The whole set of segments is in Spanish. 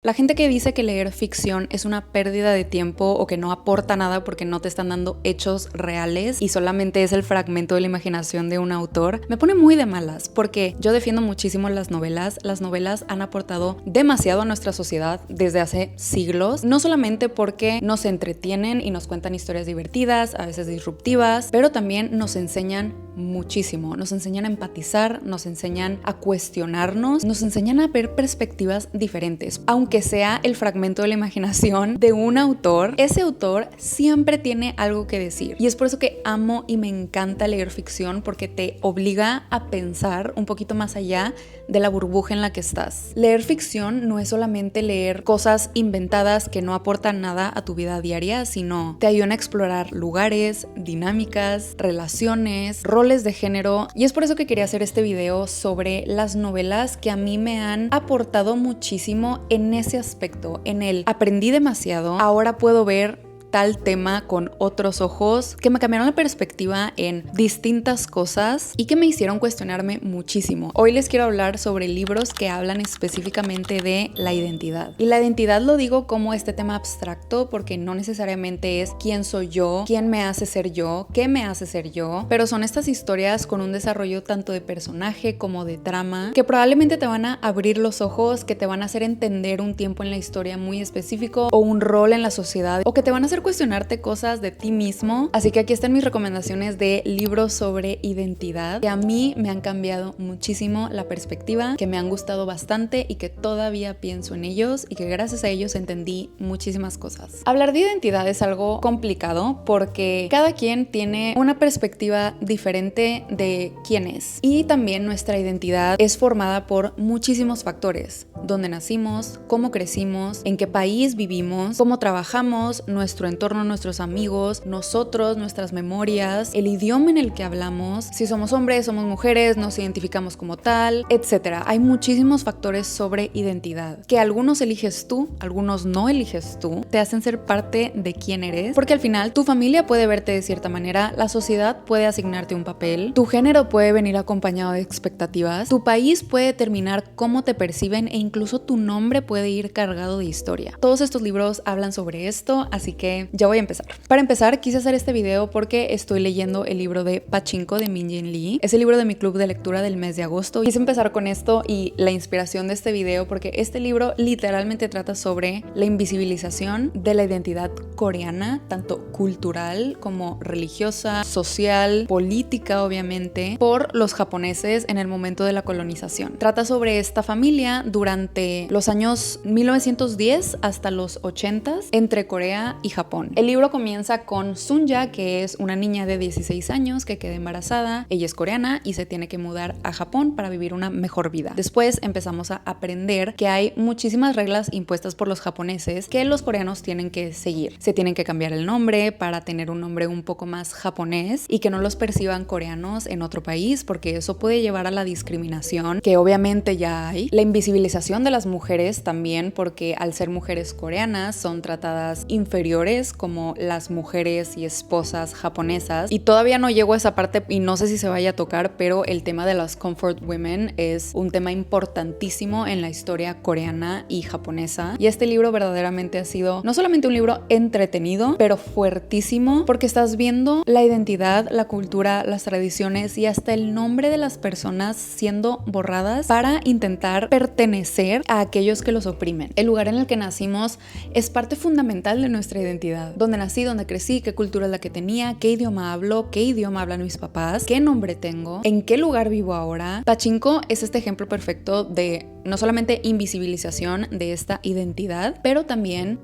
La gente que dice que leer ficción es una pérdida de tiempo o que no aporta nada porque no te están dando hechos reales y solamente es el fragmento de la imaginación de un autor, me pone muy de malas porque yo defiendo muchísimo las novelas. Las novelas han aportado demasiado a nuestra sociedad desde hace siglos, no solamente porque nos entretienen y nos cuentan historias divertidas, a veces disruptivas, pero también nos enseñan muchísimo, nos enseñan a empatizar, nos enseñan a cuestionarnos, nos enseñan a ver perspectivas diferentes. Aunque sea el fragmento de la imaginación de un autor, ese autor siempre tiene algo que decir. Y es por eso que amo y me encanta leer ficción, porque te obliga a pensar un poquito más allá de la burbuja en la que estás. Leer ficción no es solamente leer cosas inventadas que no aportan nada a tu vida diaria, sino te ayudan a explorar lugares, dinámicas, relaciones, roles de género. Y es por eso que quería hacer este video sobre las novelas que a mí me han aportado muchísimo en ese aspecto. En el aprendí demasiado, ahora puedo ver tal tema con otros ojos, que me cambiaron la perspectiva en distintas cosas y que me hicieron cuestionarme muchísimo. Hoy les quiero hablar sobre libros que hablan específicamente de la identidad. Y la identidad lo digo como este tema abstracto porque no necesariamente es quién soy yo, quién me hace ser yo, qué me hace ser yo, pero son estas historias con un desarrollo tanto de personaje como de trama que probablemente te van a abrir los ojos, que te van a hacer entender un tiempo en la historia muy específico o un rol en la sociedad, o que te van a hacer cuestionarte cosas de ti mismo. Así que aquí están mis recomendaciones de libros sobre identidad que a mí me han cambiado muchísimo la perspectiva, que me han gustado bastante y que todavía pienso en ellos y que gracias a ellos entendí muchísimas cosas. Hablar de identidad es algo complicado porque cada quien tiene una perspectiva diferente de quién es, y también nuestra identidad es formada por muchísimos factores: dónde nacimos, cómo crecimos, en qué país vivimos, cómo trabajamos, nuestro entorno, nuestros amigos, nosotros, nuestras memorias, el idioma en el que hablamos, si somos hombres, somos mujeres, nos identificamos como tal, etc. Hay muchísimos factores sobre identidad que algunos eliges tú, algunos no eliges tú, te hacen ser parte de quién eres, porque al final tu familia puede verte de cierta manera, la sociedad puede asignarte un papel, tu género puede venir acompañado de expectativas, tu país puede determinar cómo te perciben e incluso tu nombre puede ir cargado de historia. Todos estos libros hablan sobre esto, así que ya voy a empezar. Para empezar, quise hacer este video porque estoy leyendo el libro de Pachinko de Min-Jin Lee. Es el libro de mi club de lectura del mes de agosto. Quise empezar con esto y la inspiración de este video porque este libro literalmente trata sobre la invisibilización de la identidad coreana, tanto cultural como religiosa, social, política, obviamente, por los japoneses en el momento de la colonización. Trata sobre esta familia durante los años 1910 hasta los 80 entre Corea y Japón. El libro comienza con Sunya, que es una niña de 16 años que queda embarazada. Ella es coreana y se tiene que mudar a Japón para vivir una mejor vida. Después empezamos a aprender que hay muchísimas reglas impuestas por los japoneses que los coreanos tienen que seguir. Se tienen que cambiar el nombre para tener un nombre un poco más japonés y que no los perciban coreanos en otro país, porque eso puede llevar a la discriminación, que obviamente ya hay. La invisibilización de las mujeres también, porque al ser mujeres coreanas son tratadas inferiores como las mujeres y esposas japonesas, y todavía no llego a esa parte y no sé si se vaya a tocar, pero el tema de las comfort women es un tema importantísimo en la historia coreana y japonesa, y este libro verdaderamente ha sido no solamente un libro entretenido, pero fuertísimo, porque estás viendo la identidad, la cultura, las tradiciones y hasta el nombre de las personas siendo borradas para intentar pertenecer a aquellos que los oprimen. El lugar en el que nacimos es parte fundamental de nuestra identidad. Dónde nací, dónde crecí, qué cultura es la que tenía, qué idioma hablo, qué idioma hablan mis papás, qué nombre tengo, en qué lugar vivo ahora. Pachinko es este ejemplo perfecto de no solamente invisibilización de esta identidad, pero también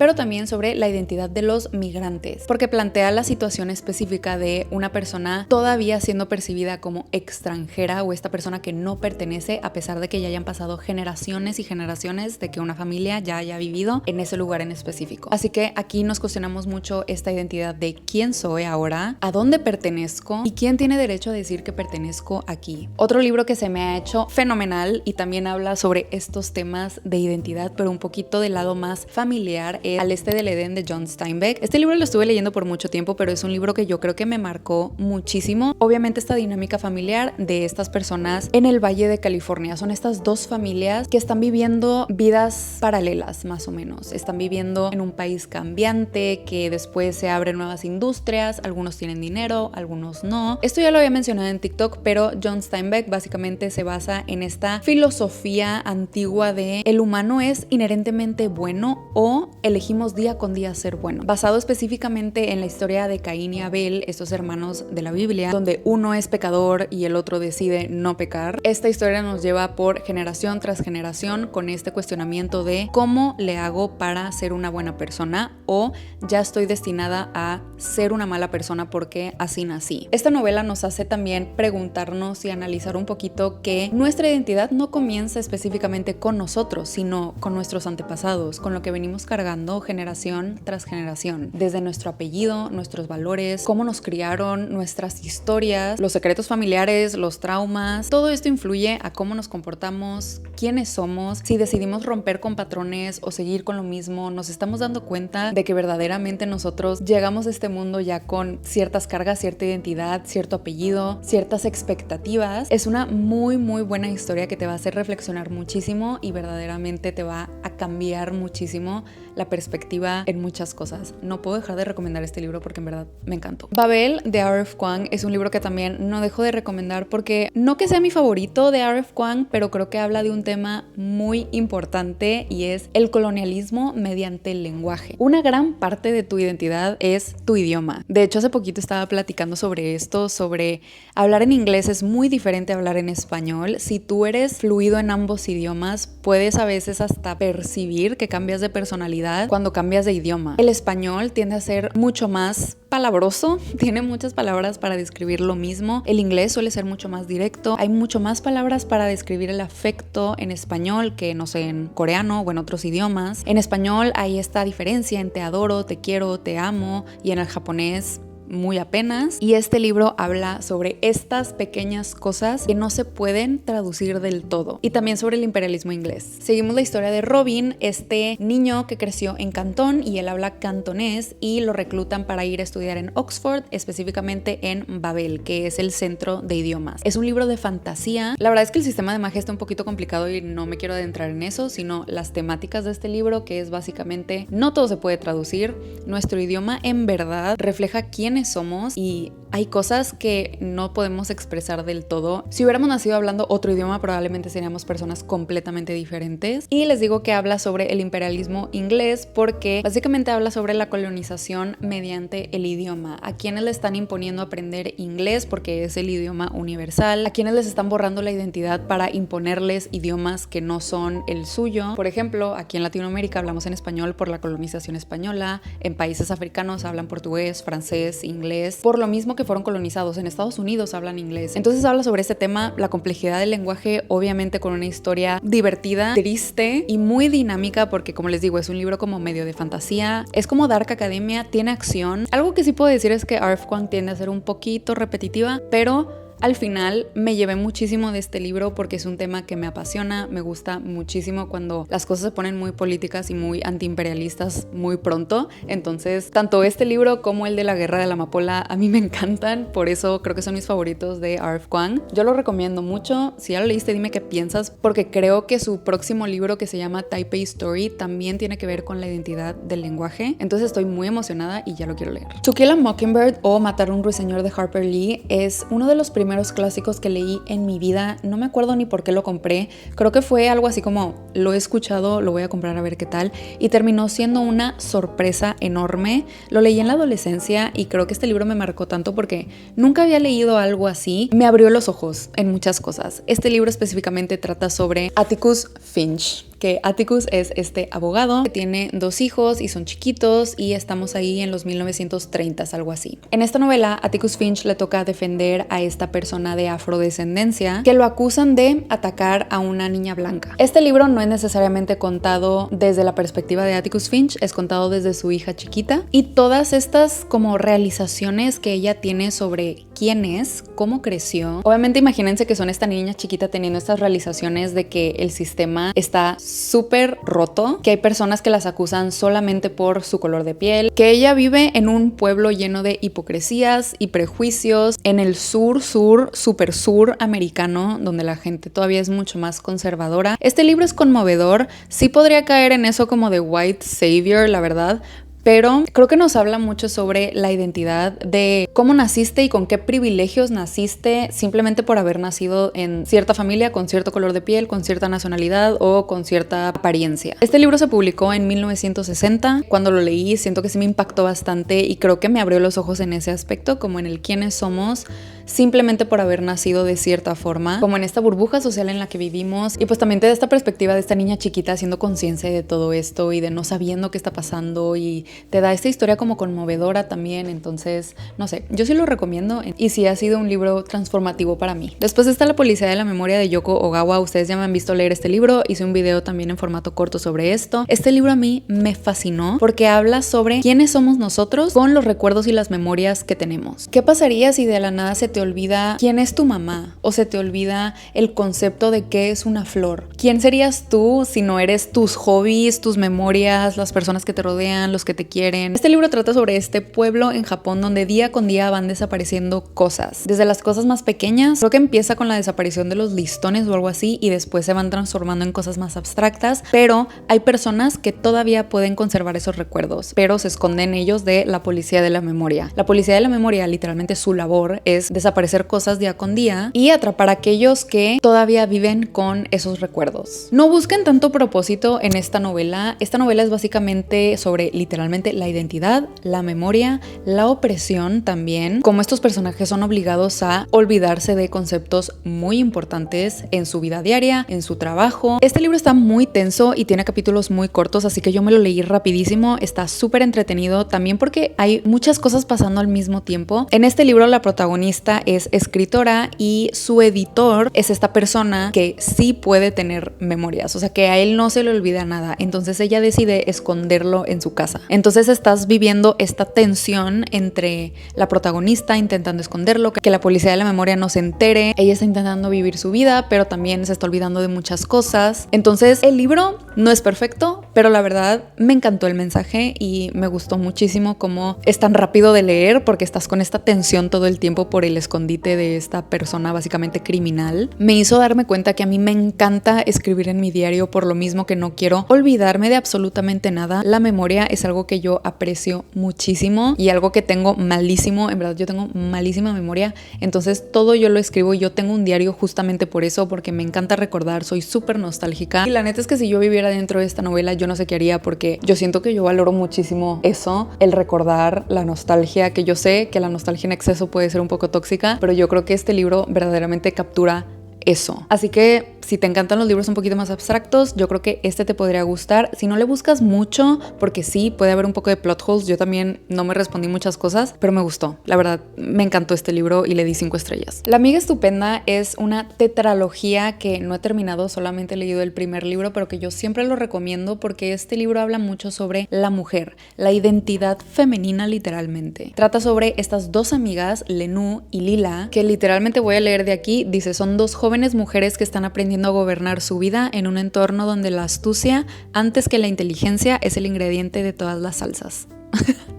sobre la identidad de los migrantes, porque plantea la situación específica de una persona todavía siendo percibida como extranjera, o esta persona que no pertenece a pesar de que ya hayan pasado generaciones y generaciones de que una familia ya haya vivido en ese lugar en específico. Así que aquí nos cuestionamos mucho esta identidad de quién soy ahora, a dónde pertenezco y quién tiene derecho a decir que pertenezco aquí. Otro libro que se me ha hecho fenomenal y también habla sobre estos temas de identidad, pero un poquito del lado más familiar, Al este del Edén de John Steinbeck. Este libro lo estuve leyendo por mucho tiempo, pero es un libro que yo creo que me marcó muchísimo. Obviamente esta dinámica familiar de estas personas en el Valle de California. Son estas dos familias que están viviendo vidas paralelas, más o menos. Están viviendo en un país cambiante, que después se abren nuevas industrias, algunos tienen dinero, algunos no. Esto ya lo había mencionado en TikTok, pero John Steinbeck básicamente se basa en esta filosofía antigua de el humano es inherentemente bueno o elegimos día con día ser bueno. Basado específicamente en la historia de Caín y Abel, estos hermanos de la Biblia, donde uno es pecador y el otro decide no pecar. Esta historia nos lleva por generación tras generación con este cuestionamiento de cómo le hago para ser una buena persona o ya estoy destinada a ser una mala persona porque así nací. Esta novela nos hace también preguntarnos y analizar un poquito que nuestra identidad no comienza específicamente con nosotros, sino con nuestros antepasados, con lo que venimos cargando generación tras generación. Desde nuestro apellido, nuestros valores, cómo nos criaron, nuestras historias, los secretos familiares, los traumas, todo esto influye a cómo nos comportamos, quiénes somos, si decidimos romper con patrones o seguir con lo mismo. Nos estamos dando cuenta de que verdaderamente nosotros llegamos a este mundo ya con ciertas cargas, cierta identidad, cierto apellido, ciertas expectativas. Es una muy buena historia que te va a hacer reflexionar muchísimo y verdaderamente te va a cambiar muchísimo la perspectiva en muchas cosas. No puedo dejar de recomendar este libro porque en verdad me encantó. Babel de R.F. Kuang es un libro que también no dejo de recomendar porque no que sea mi favorito de R.F. Kuang, pero creo que habla de un tema muy importante y es el colonialismo mediante el lenguaje. Una gran parte de tu identidad es tu idioma. De hecho, hace poquito estaba platicando sobre esto, sobre hablar en inglés es muy diferente a hablar en español. Si tú eres fluido en ambos idiomas, puedes a veces hasta percibir que cambias de personalidad cuando cambias de idioma. El español tiende a ser mucho más palabroso, tiene muchas palabras para describir lo mismo. El inglés suele ser mucho más directo, hay mucho más palabras para describir el afecto en español que, no sé, en coreano o en otros idiomas. En español hay esta diferencia en te adoro, te quiero, te amo, y en el japonés muy apenas. Y este libro habla sobre estas pequeñas cosas que no se pueden traducir del todo, y también sobre el imperialismo inglés. Seguimos la historia de Robin, este niño que creció en Cantón y él habla cantonés y lo reclutan para ir a estudiar en Oxford, específicamente en Babel, que es el centro de idiomas. Es un libro de fantasía. La verdad es que el sistema de magia está un poquito complicado y no me quiero adentrar en eso, sino las temáticas de este libro, que es básicamente no todo se puede traducir. Nuestro idioma en verdad refleja quién somos y hay cosas que no podemos expresar del todo. Si hubiéramos nacido hablando otro idioma, probablemente seríamos personas completamente diferentes. Y les digo que habla sobre el imperialismo inglés porque básicamente habla sobre la colonización mediante el idioma. A quienes le están imponiendo aprender inglés porque es el idioma universal, a quienes les están borrando la identidad para imponerles idiomas que no son el suyo. Por ejemplo, aquí en Latinoamérica hablamos en español por la colonización española, en países africanos hablan portugués, francés, inglés, por lo mismo que fueron colonizados. En Estados Unidos hablan inglés. Entonces habla sobre este tema, la complejidad del lenguaje, obviamente con una historia divertida, triste y muy dinámica porque, como les digo, es un libro como medio de fantasía. Es como Dark Academia, tiene acción. Algo que sí puedo decir es que R.F. Kuang tiende a ser un poquito repetitiva, pero al final me llevé muchísimo de este libro porque es un tema que me apasiona, me gusta muchísimo cuando las cosas se ponen muy políticas y muy antiimperialistas muy pronto. Entonces, tanto este libro como el de la Guerra de la Amapola a mí me encantan, por eso creo que son mis favoritos de R.F. Kuang. Yo lo recomiendo mucho. Si ya lo leíste, dime qué piensas, porque creo que su próximo libro, que se llama Taipei Story, también tiene que ver con la identidad del lenguaje. Entonces estoy muy emocionada y ya lo quiero leer. To Kill a Mockingbird o Matar a un ruiseñor de Harper Lee es uno de los primeros clásicos que leí en mi vida. No me acuerdo ni por qué lo compré. Creo que fue algo así como lo he escuchado, lo voy a comprar a ver qué tal, y terminó siendo una sorpresa enorme. Lo leí en la adolescencia y creo que este libro me marcó tanto porque nunca había leído algo así. Me abrió los ojos en muchas cosas. Este libro específicamente trata sobre Atticus Finch, que Atticus es este abogado que tiene 2 hijos y son chiquitos, y estamos ahí en los 1930s, algo así. En esta novela, Atticus Finch le toca defender a esta persona de afrodescendencia que lo acusan de atacar a una niña blanca. Este libro no es necesariamente contado desde la perspectiva de Atticus Finch, es contado desde su hija chiquita, y todas estas como realizaciones que ella tiene sobre quién es, cómo creció. Obviamente imagínense que son esta niña chiquita teniendo estas realizaciones de que el sistema está súper roto, que hay personas que las acusan solamente por su color de piel, que ella vive en un pueblo lleno de hipocresías y prejuicios en el super sur americano, donde la gente todavía es mucho más conservadora. Este libro es conmovedor, sí podría caer en eso como de white savior, la verdad, pero creo que nos habla mucho sobre la identidad de cómo naciste y con qué privilegios naciste simplemente por haber nacido en cierta familia, con cierto color de piel, con cierta nacionalidad o con cierta apariencia. Este libro se publicó en 1960. Cuando lo leí siento que sí me impactó bastante y creo que me abrió los ojos en ese aspecto, como en el quiénes somos simplemente por haber nacido de cierta forma, como en esta burbuja social en la que vivimos, y pues también te da esta perspectiva de esta niña chiquita haciendo conciencia de todo esto y de no sabiendo qué está pasando, y te da esta historia como conmovedora también. Entonces, no sé, yo sí lo recomiendo y sí ha sido un libro transformativo para mí. Después está La policía de la memoria de Yoko Ogawa. Ustedes ya me han visto leer este libro, hice un video también en formato corto sobre esto. Este libro a mí me fascinó porque habla sobre quiénes somos nosotros con los recuerdos y las memorias que tenemos. ¿Qué pasaría si de la nada se te olvida quién es tu mamá o se te olvida el concepto de qué es una flor? ¿Quién serías tú si no eres tus hobbies, tus memorias, las personas que te rodean, los que te quieren? Este libro trata sobre este pueblo en Japón donde día con día van desapareciendo cosas, desde las cosas más pequeñas, creo que empieza con la desaparición de los listones o algo así y después se van transformando en cosas más abstractas, pero hay personas que todavía pueden conservar esos recuerdos, pero se esconden ellos de la policía de la memoria. La policía de la memoria, literalmente su labor es desaparecer cosas día con día y atrapar a aquellos que todavía viven con esos recuerdos. No busquen tanto propósito en esta novela. Esta novela es básicamente sobre literalmente la identidad, la memoria, la opresión también, como estos personajes son obligados a olvidarse de conceptos muy importantes en su vida diaria, en su trabajo. Este libro está muy tenso y tiene capítulos muy cortos, así que yo me lo leí rapidísimo. Está súper entretenido también porque hay muchas cosas pasando al mismo tiempo. En este libro la protagonista es escritora y su editor es esta persona que sí puede tener memorias, o sea que a él no se le olvida nada, entonces ella decide esconderlo en su casa. Entonces estás viviendo esta tensión entre la protagonista intentando esconderlo, que la policía de la memoria no se entere, ella está intentando vivir su vida pero también se está olvidando de muchas cosas. Entonces el libro no es perfecto, pero la verdad me encantó el mensaje y me gustó muchísimo cómo es tan rápido de leer porque estás con esta tensión todo el tiempo por el escondite de esta persona básicamente criminal. Me hizo darme cuenta que a mí me encanta escribir en mi diario por lo mismo que no quiero olvidarme de absolutamente nada. La memoria es algo que yo aprecio muchísimo y algo que tengo malísimo, en verdad yo tengo malísima memoria, entonces todo yo lo escribo y yo tengo un diario justamente por eso, porque me encanta recordar, soy súper nostálgica y la neta es que si yo viviera dentro de esta novela yo no sé qué haría, porque yo siento que yo valoro muchísimo eso, el recordar, la nostalgia, que yo sé que la nostalgia en exceso puede ser un poco tóxica, pero yo creo que este libro verdaderamente captura eso. Así que si te encantan los libros un poquito más abstractos, yo creo que este te podría gustar. Si no le buscas mucho, porque sí, puede haber un poco de plot holes. Yo también no me respondí muchas cosas, pero me gustó. La verdad, me encantó este libro y le di 5 estrellas. La amiga estupenda es una tetralogía que no he terminado, solamente he leído el primer libro, pero que yo siempre lo recomiendo porque este libro habla mucho sobre la mujer, la identidad femenina literalmente. Trata sobre estas dos amigas, Lenú y Lila, que literalmente voy a leer de aquí. Dice, son dos jóvenes mujeres que están aprendiendo a gobernar su vida en un entorno donde la astucia, antes que la inteligencia, es el ingrediente de todas las salsas.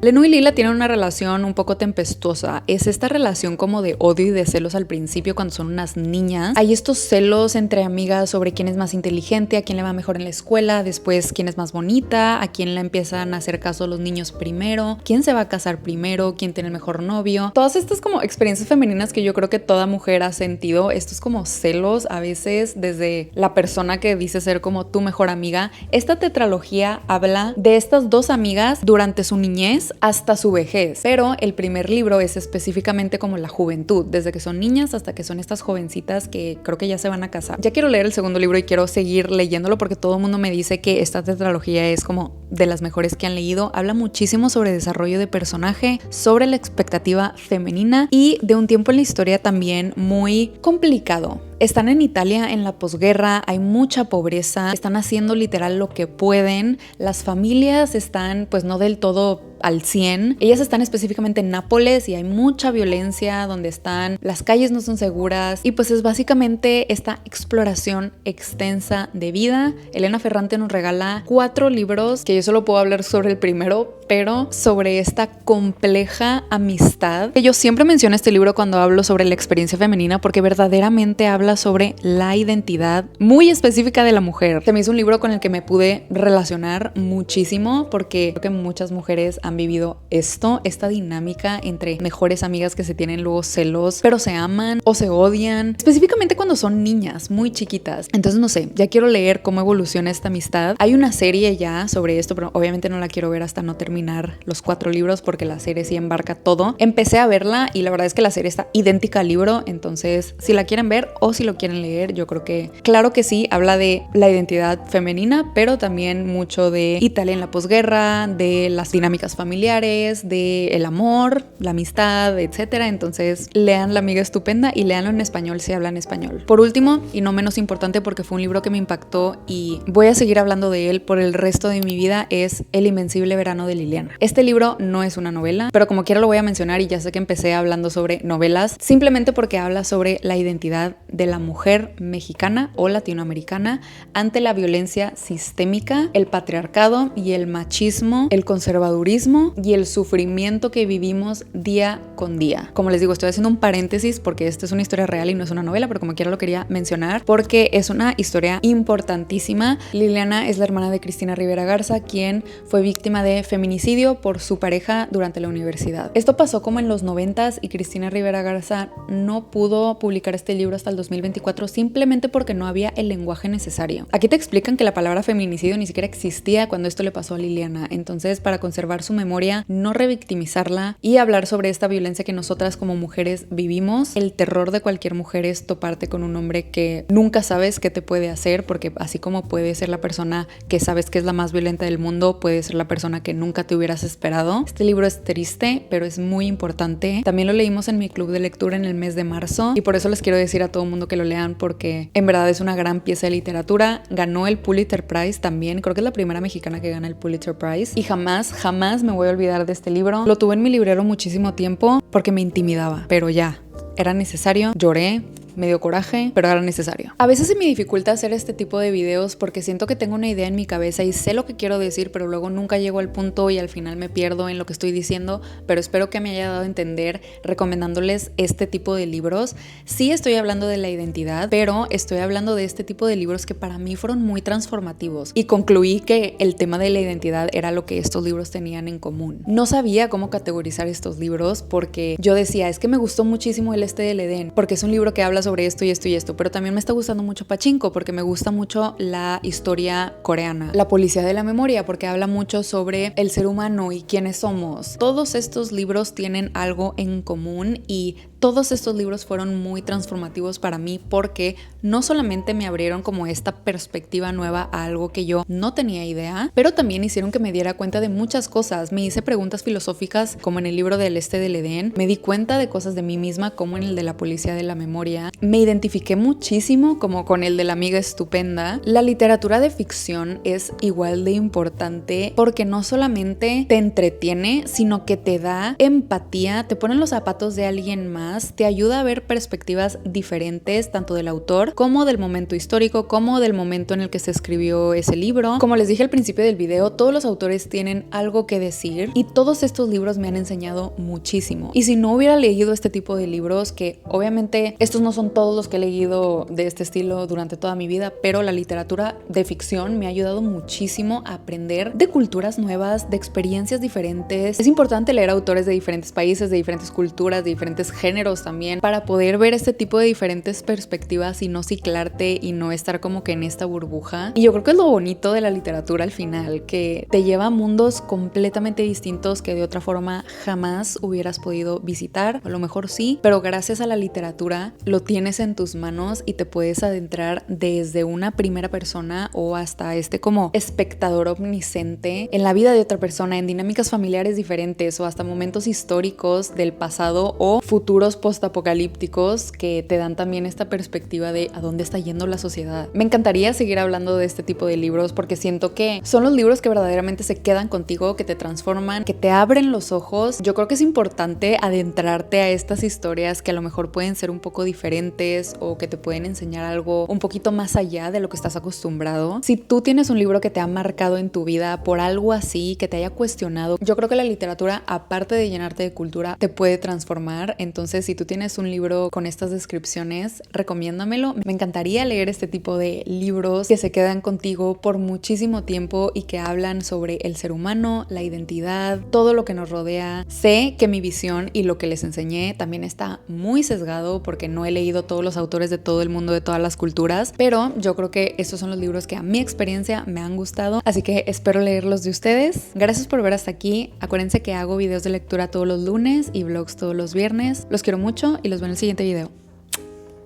Lenú y Lila tienen una relación un poco tempestuosa. Es esta relación como de odio y de celos al principio cuando son unas niñas. Hay estos celos entre amigas sobre quién es más inteligente, a quién le va mejor en la escuela, después quién es más bonita, a quién le empiezan a hacer caso los niños primero, quién se va a casar primero, quién tiene el mejor novio. Todas estas como experiencias femeninas que yo creo que toda mujer ha sentido, estos como celos a veces desde la persona que dice ser como tu mejor amiga. Esta tetralogía habla de estas dos amigas durante su niñez hasta su vejez, pero el primer libro es específicamente como la juventud, desde que son niñas hasta que son estas jovencitas que creo que ya se van a casar. Ya quiero leer el segundo libro y quiero seguir leyéndolo porque todo el mundo me dice que esta tetralogía es como de las mejores que han leído. Habla muchísimo sobre desarrollo de personaje, sobre la expectativa femenina y de un tiempo en la historia también muy complicado Están en Italia en la posguerra, hay mucha pobreza, están haciendo literal lo que pueden, las familias están pues no del todo al 100. Ellas están específicamente en Nápoles y hay mucha violencia donde están, las calles no son seguras y pues es básicamente esta exploración extensa de vida. Elena Ferrante nos regala 4 libros, que yo solo puedo hablar sobre el primero, pero sobre esta compleja amistad. Yo siempre menciono este libro cuando hablo sobre la experiencia femenina porque verdaderamente habla sobre la identidad muy específica de la mujer. Se me hizo un libro con el que me pude relacionar muchísimo porque creo que muchas mujeres han vivido esta dinámica entre mejores amigas que se tienen luego celos, pero se aman o se odian, específicamente cuando son niñas muy chiquitas. Entonces no sé, ya quiero leer cómo evoluciona esta amistad. Hay una serie ya sobre esto, pero obviamente no la quiero ver hasta no terminar los 4 libros porque la serie sí embarca todo. Empecé a verla y la verdad es que la serie está idéntica al libro, entonces si la quieren ver o si lo quieren leer, yo creo que claro que sí, habla de la identidad femenina, pero también mucho de Italia en la posguerra, de las dinámicas familiares, de el amor, la amistad, etcétera. Entonces lean La amiga estupenda y leanlo en español si hablan español. Por último, y no menos importante porque fue un libro que me impactó y voy a seguir hablando de él por el resto de mi vida, es El invencible verano de Liliana. Este libro no es una novela, pero como quiera lo voy a mencionar y ya sé que empecé hablando sobre novelas, simplemente porque habla sobre la identidad de la mujer mexicana o latinoamericana ante la violencia sistémica, el patriarcado y el machismo, el conservadurismo y el sufrimiento que vivimos día con día. Como les digo, estoy haciendo un paréntesis porque esta es una historia real y no es una novela, pero como quiera lo quería mencionar porque es una historia importantísima. Liliana es la hermana de Cristina Rivera Garza, quien fue víctima de feminicidio por su pareja durante la universidad. Esto pasó como en los 90s y Cristina Rivera Garza no pudo publicar este libro hasta el 2024 simplemente porque no había el lenguaje necesario. Aquí te explican que la palabra feminicidio ni siquiera existía cuando esto le pasó a Liliana. Entonces, para conservar su memoria, no revictimizarla y hablar sobre esta violencia que nosotras como mujeres vivimos. El terror de cualquier mujer es toparte con un hombre que nunca sabes qué te puede hacer, porque así como puede ser la persona que sabes que es la más violenta del mundo, puede ser la persona que nunca te hubieras esperado. Este libro es triste, pero es muy importante. También lo leímos en mi club de lectura en el mes de marzo y por eso les quiero decir a todo el mundo que lo lean porque en verdad es una gran pieza de literatura. Ganó el Pulitzer Prize también, creo que es la primera mexicana que gana el Pulitzer Prize y jamás me voy a olvidar de este libro. Lo tuve en mi librero muchísimo tiempo porque me intimidaba, pero ya, era necesario, lloré, me dio coraje, pero era necesario. A veces se me dificulta hacer este tipo de videos porque siento que tengo una idea en mi cabeza y sé lo que quiero decir, pero luego nunca llego al punto y al final me pierdo en lo que estoy diciendo, pero espero que me haya dado a entender recomendándoles este tipo de libros. Sí estoy hablando de la identidad, pero estoy hablando de este tipo de libros que para mí fueron muy transformativos y concluí que el tema de la identidad era lo que estos libros tenían en común. No sabía cómo categorizar estos libros porque yo decía, es que me gustó muchísimo el del Edén, porque es un libro que habla sobre esto y esto y esto, pero también me está gustando mucho Pachinko porque me gusta mucho la historia coreana, La policía de la memoria, porque habla mucho sobre el ser humano y quiénes somos. Todos estos libros tienen algo en común y todos estos libros fueron muy transformativos para mí porque no solamente me abrieron como esta perspectiva nueva a algo que yo no tenía idea, pero también hicieron que me diera cuenta de muchas cosas. Me hice preguntas filosóficas como en el libro del del Edén, me di cuenta de cosas de mí misma como en el de La policía de la memoria, me identifiqué muchísimo como con el de La amiga estupenda. La literatura de ficción es igual de importante porque no solamente te entretiene, sino que te da empatía, te pone en los zapatos de alguien más, te ayuda a ver perspectivas diferentes tanto del autor como del momento histórico, como del momento en el que se escribió ese libro. Como les dije al principio del video, todos los autores tienen algo que decir y todos estos libros me han enseñado muchísimo. Y si no hubiera leído este tipo de libros, que obviamente estos no son todos los que he leído de este estilo durante toda mi vida, pero la literatura de ficción me ha ayudado muchísimo a aprender de culturas nuevas, de experiencias diferentes. Es importante leer autores de diferentes países, de diferentes culturas, de diferentes géneros también, para poder ver este tipo de diferentes perspectivas y no ciclarte y no estar como que en esta burbuja. Y yo creo que es lo bonito de la literatura al final, que te lleva a mundos completamente distintos que de otra forma jamás hubieras podido visitar, a lo mejor sí, pero gracias a la literatura lo tienes en tus manos y te puedes adentrar desde una primera persona o hasta como espectador omnisciente en la vida de otra persona, en dinámicas familiares diferentes o hasta momentos históricos del pasado o futuro futuros postapocalípticos que te dan también esta perspectiva de a dónde está yendo la sociedad. Me encantaría seguir hablando de este tipo de libros porque siento que son los libros que verdaderamente se quedan contigo, que te transforman, que te abren los ojos. Yo creo que es importante adentrarte a estas historias que a lo mejor pueden ser un poco diferentes o que te pueden enseñar algo un poquito más allá de lo que estás acostumbrado. Si tú tienes un libro que te ha marcado en tu vida por algo así, que te haya cuestionado, yo creo que la literatura, aparte de llenarte de cultura, te puede transformar. Entonces, si tú tienes un libro con estas descripciones, recomiéndamelo. Me encantaría leer este tipo de libros que se quedan contigo por muchísimo tiempo y que hablan sobre el ser humano, la identidad, todo lo que nos rodea. Sé que mi visión y lo que les enseñé también está muy sesgado porque no he leído todos los autores de todo el mundo, de todas las culturas, pero yo creo que estos son los libros que a mi experiencia me han gustado, así que espero leerlos de ustedes. Gracias por ver hasta aquí. Acuérdense que hago videos de lectura todos los lunes y vlogs todos los viernes. Los quiero mucho y los veo en el siguiente video.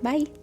Bye.